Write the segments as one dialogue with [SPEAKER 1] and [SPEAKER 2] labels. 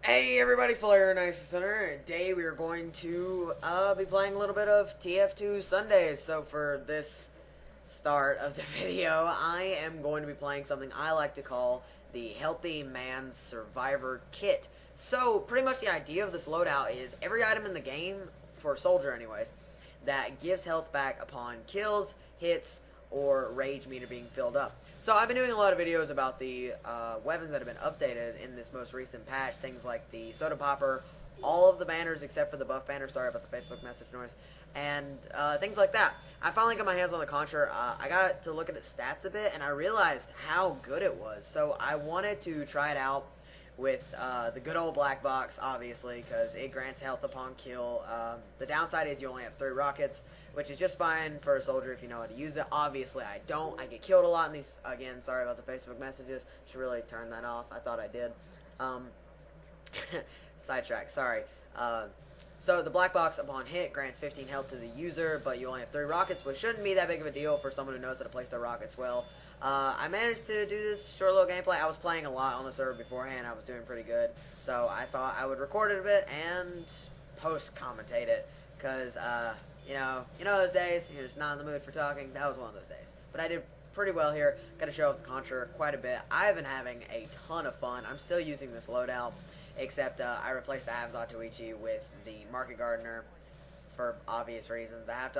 [SPEAKER 1] Hey everybody, Flare Nice Center. Today we are going to be playing a little bit of TF2 Sundays. So for this start of the video, I am going to be playing something I like to call the Healthy Man's Survivor Kit. So pretty much the idea of this loadout is every item in the game, for a soldier anyways, that gives health back upon kills, hits, or rage meter being filled up. So I've been doing a lot of videos about the weapons that have been updated in this most recent patch. Things like the soda popper, all of the banners except for the buff banner. Sorry about the Facebook message noise. And things like that. I finally got my hands on the Contra. I got to look at its stats a bit, and I realized how good it was. So I wanted to try it out with the good old black box, obviously, because it grants health upon kill. The downside is you only have 3 rockets, which is just fine for a soldier if you know how to use it. Obviously, I don't. I get killed a lot in these. Again, sorry about the Facebook messages. Should really turn that off. I thought I did. Sidetrack, sorry. So the black box upon hit grants 15 health to the user, but you only have 3 rockets, which shouldn't be that big of a deal for someone who knows how to place their rockets well. I managed to do this short little gameplay. I was playing a lot on the server beforehand. I was doing pretty good, so I thought I would record it a bit and post-commentate it, because, you know those days, you're just not in the mood for talking. That was one of those days. But I did pretty well here. Got to show off the Contra quite a bit. I've been having a ton of fun. I'm still using this loadout, except I replaced the Half Zatoichi with the Market Gardener for obvious reasons. The Half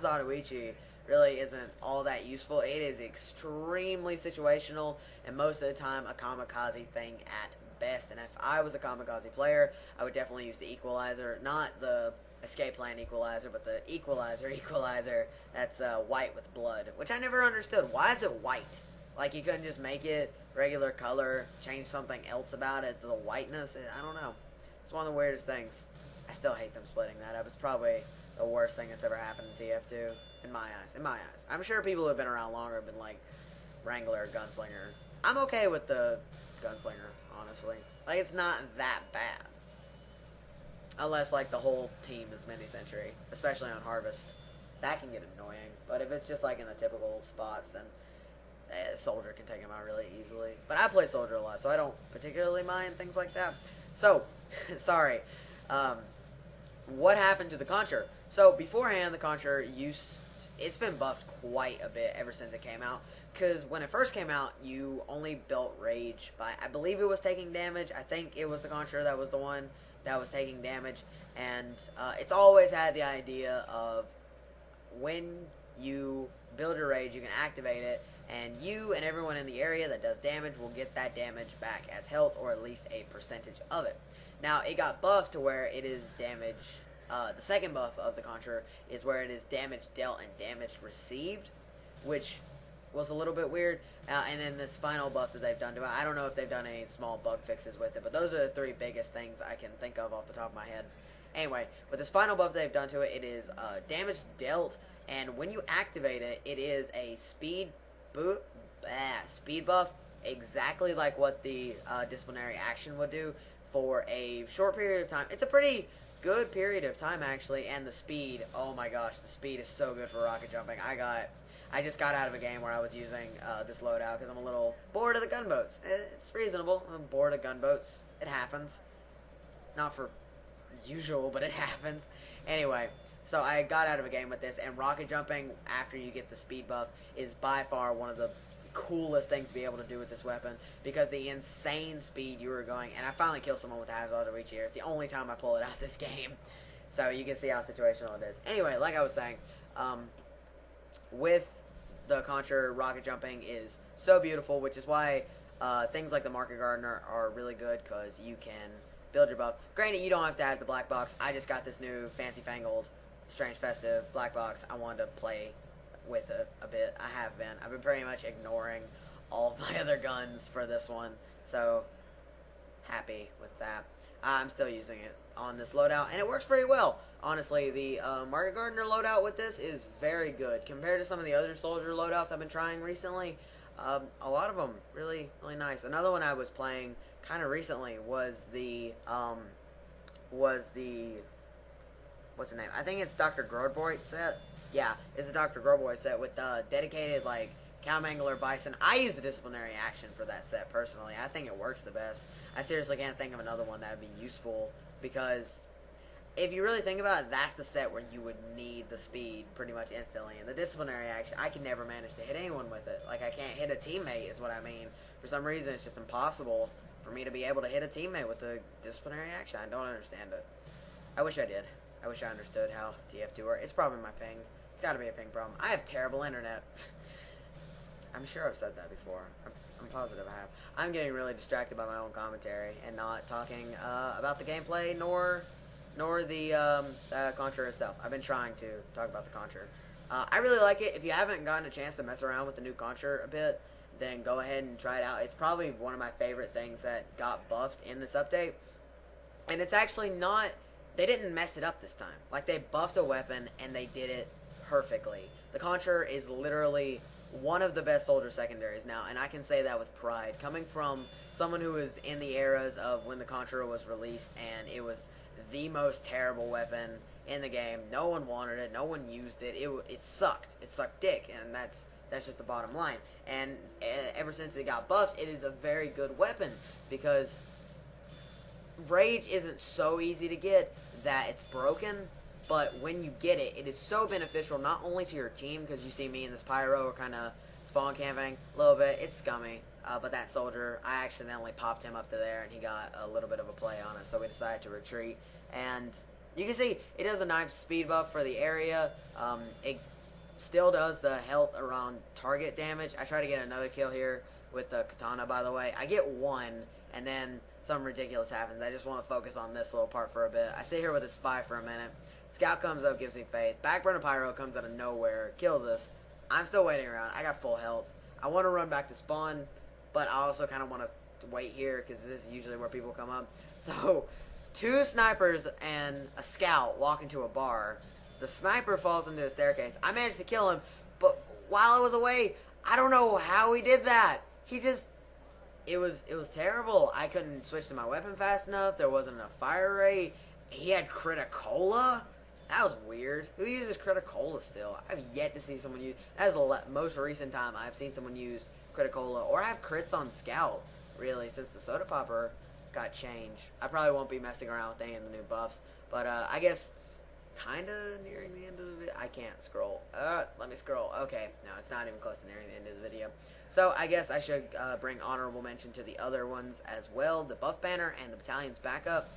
[SPEAKER 1] Zatoichi really isn't all that useful. It is extremely situational, and most of the time a kamikaze thing at best. And if I was a kamikaze player, I would definitely use the equalizer, not the escape plan equalizer, but the equalizer that's white with blood, which I never understood. Why is it white? Like, you couldn't just make it regular color, change something else about it, the whiteness? I don't know. It's one of the weirdest things. I still hate them splitting that up. It's probably the worst thing that's ever happened in TF2, in my eyes. I'm sure people who have been around longer have been like, Wrangler, Gunslinger. I'm okay with the Gunslinger, honestly. Like, it's not that bad. Unless, like, the whole team is mini-century, especially on Harvest. That can get annoying. But if it's just, like, in the typical spots, then Soldier can take him out really easily. But I play Soldier a lot, so I don't particularly mind things like that. So, sorry. What happened to the Contra? So, beforehand, the Contra it's been buffed quite a bit ever since it came out. Because when it first came out, you only built Rage by, I believe it was taking damage. I think it was the Contra that was the one that was taking damage. And it's always had the idea of when you build your Rage, you can activate it, and you and everyone in the area that does damage will get that damage back as health, or at least a percentage of it. Now, it got buffed to where it is damage. The second buff of the Contra is where it is damage dealt and damage received, which was a little bit weird. And then this final buff that they've done to it, I don't know if they've done any small bug fixes with it, but those are the 3 biggest things I can think of off the top of my head. Anyway, with this final buff they've done to it, it is damage dealt, and when you activate it, it is a speed buff, exactly like what the disciplinary action would do for a short period of time. It's a pretty good period of time, actually, and the speed, oh my gosh, the speed is so good for rocket jumping. I just got out of a game where I was using this loadout because I'm a little bored of the gunboats. It's reasonable. I'm bored of gunboats. It happens. Not for usual, but it happens. Anyway, so I got out of a game with this, and rocket jumping after you get the speed buff is by far one of the coolest things to be able to do with this weapon, because the insane speed you were going, and I finally killed someone with the Half Zatoichi here. It's the only time I pull it out this game, so you can see how situational it is. Anyway, like I was saying, with the Contra, rocket jumping is so beautiful, which is why things like the Market Gardener are really good, because you can build your buff. Granted, you don't have to have the black box. I just got this new fancy fangled Strange Festive black box. I wanted to play with it a bit. I've been pretty much ignoring all of my other guns for this one, so happy with that. I'm still using it on this loadout, and it works pretty well. Honestly, the Market Gardener loadout with this is very good compared to some of the other soldier loadouts I've been trying recently. A lot of them really nice. Another one I was playing kind of recently was the what's the name? I think it's Dr. Grodboit set. Yeah, it's a Dr. Grodboit set with dedicated, like, Cow Mangler Bison. I use the disciplinary action for that set personally. I think it works the best. I seriously can't think of another one that would be useful because if you really think about it, that's the set where you would need the speed pretty much instantly. And the disciplinary action, I can never manage to hit anyone with it. Like, I can't hit a teammate is what I mean. For some reason, it's just impossible for me to be able to hit a teammate with the disciplinary action. I don't understand it. I wish I did. I wish I understood how TF2 works. It's probably my ping. It's got to be a ping problem. I have terrible internet. I'm sure I've said that before. I'm positive I have. I'm getting really distracted by my own commentary and not talking about the gameplay nor the Contra itself. I've been trying to talk about the Contra. I really like it. If you haven't gotten a chance to mess around with the new Contra a bit, then go ahead and try it out. It's probably one of my favorite things that got buffed in this update. And it's actually not... They didn't mess it up this time. Like, they buffed a weapon, and they did it perfectly. The Contra is literally one of the best soldier secondaries now, and I can say that with pride. Coming from someone who was in the eras of when the Contra was released, and it was the most terrible weapon in the game. No one wanted it. No one used it. It sucked. It sucked dick, and that's just the bottom line. And ever since it got buffed, it is a very good weapon because Rage isn't so easy to get that it's broken, but when you get it, it is so beneficial not only to your team, because you see me and this Pyro are kind of spawn camping a little bit. It's scummy, but that soldier, I accidentally popped him up to there, and he got a little bit of a play on us, so we decided to retreat. And you can see it does a nice speed buff for the area. It still does the health around target damage. I try to get another kill here with the katana, by the way. I get one, and then something ridiculous happens. I just want to focus on this little part for a bit. I sit here with a spy for a minute. Scout comes up, gives me faith. Backburner Pyro comes out of nowhere, kills us. I'm still waiting around. I got full health. I want to run back to spawn, but I also kind of want to wait here because this is usually where people come up. So, 2 snipers and a scout walk into a bar. The sniper falls into a staircase. I managed to kill him, but while I was away, I don't know how he did that. He just... It was terrible. I couldn't switch to my weapon fast enough. There wasn't enough fire rate. He had Criticola. That was weird. Who uses Criticola still? I've yet to see someone use... That is the most recent time I've seen someone use Criticola. Or have crits on Scout, really, since the Soda Popper got changed. I probably won't be messing around with any of the new buffs. But I guess kind of nearing the end of the video. I can't scroll. Let me scroll. Okay. No, it's not even close to nearing the end of the video. So I guess I should bring honorable mention to the other ones as well. The buff banner and the battalion's backup.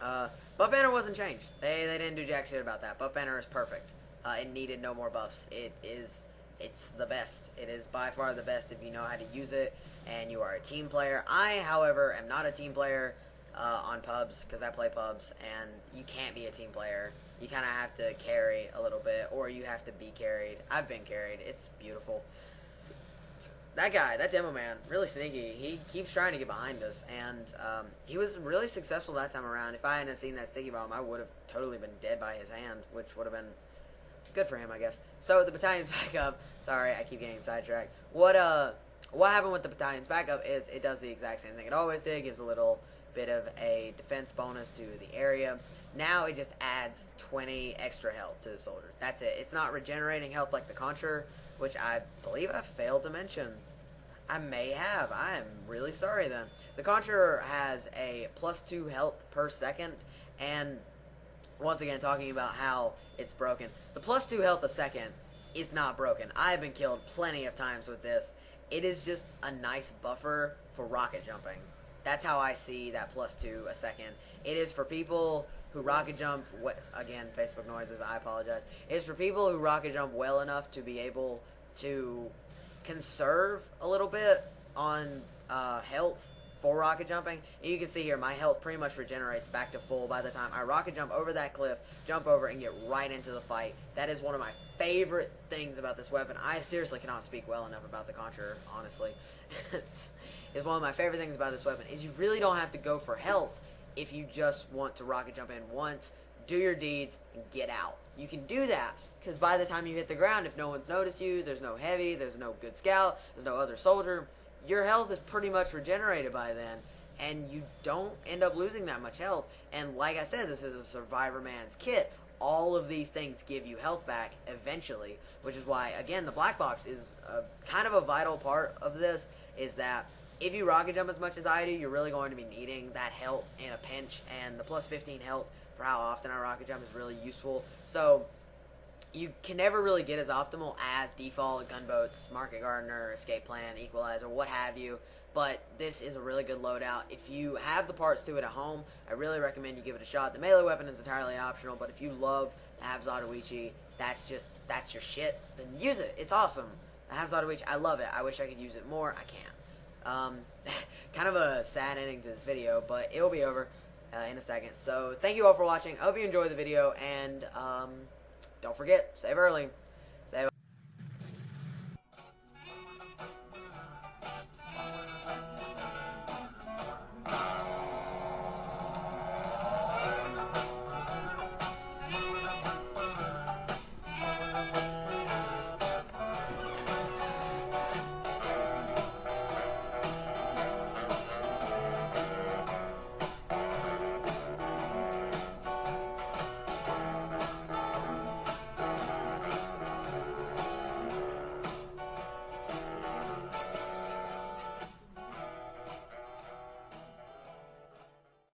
[SPEAKER 1] Buff banner wasn't changed. They didn't do jack shit about that. Buff banner is perfect. It needed no more buffs. It's the best. It is by far the best if you know how to use it and you are a team player. I, however, am not a team player on pubs because I play pubs, and you can't be a team player. You kind of have to carry a little bit, or you have to be carried. I've been carried. It's beautiful. That guy, that demo man, really sneaky. He keeps trying to get behind us, and he was really successful that time around. If I hadn't seen that sticky bomb, I would have totally been dead by his hand, which would have been good for him, I guess. So the battalion's backup. Sorry, I keep getting sidetracked. What happened with the battalion's backup is it does the exact same thing it always did. It gives a little bit of a defense bonus to the area. Now it just adds 20 extra health to the soldier. That's it. It's not regenerating health like the Contra, which I believe I failed to mention. I may have. I am really sorry then. The Contra has a +2 health per second, and once again, talking about how it's broken. The +2 health a second is not broken. I've been killed plenty of times with this. It is just a nice buffer for rocket jumping. That's how I see that +2 a second. It is for people who rocket jump, again, Facebook noises, I apologize. It is for people who rocket jump well enough to be able to conserve a little bit on health for rocket jumping. And you can see here, my health pretty much regenerates back to full by the time I rocket jump over that cliff, jump over, and get right into the fight. That is one of my favorite things about this weapon. I seriously cannot speak well enough about the Contra, honestly. It's one of my favorite things about this weapon, is you really don't have to go for health if you just want to rocket jump in once, do your deeds, and get out. You can do that, because by the time you hit the ground, if no one's noticed you, there's no heavy, there's no good scout, there's no other soldier, your health is pretty much regenerated by then, and you don't end up losing that much health. And like I said, this is a Survivor Man's kit. all of these things give you health back eventually, which is why, again, the black box is kind of a vital part of this, is that if you rocket jump as much as I do, you're really going to be needing that health in a pinch, and the plus 15 health for how often I rocket jump is really useful. So you can never really get as optimal as default, gunboats, market gardener, escape plan, equalizer, what have you. But this is a really good loadout. If you have the parts to it at home, I really recommend you give it a shot. The melee weapon is entirely optional, but if you love the Have Zatoichi, that's your shit, then use it. It's awesome. The Have Zatoichi, I love it. I wish I could use it more. I can't. Kind of a sad ending to this video, but it will be over in a second. So thank you all for watching. I hope you enjoyed the video, and don't forget, save early.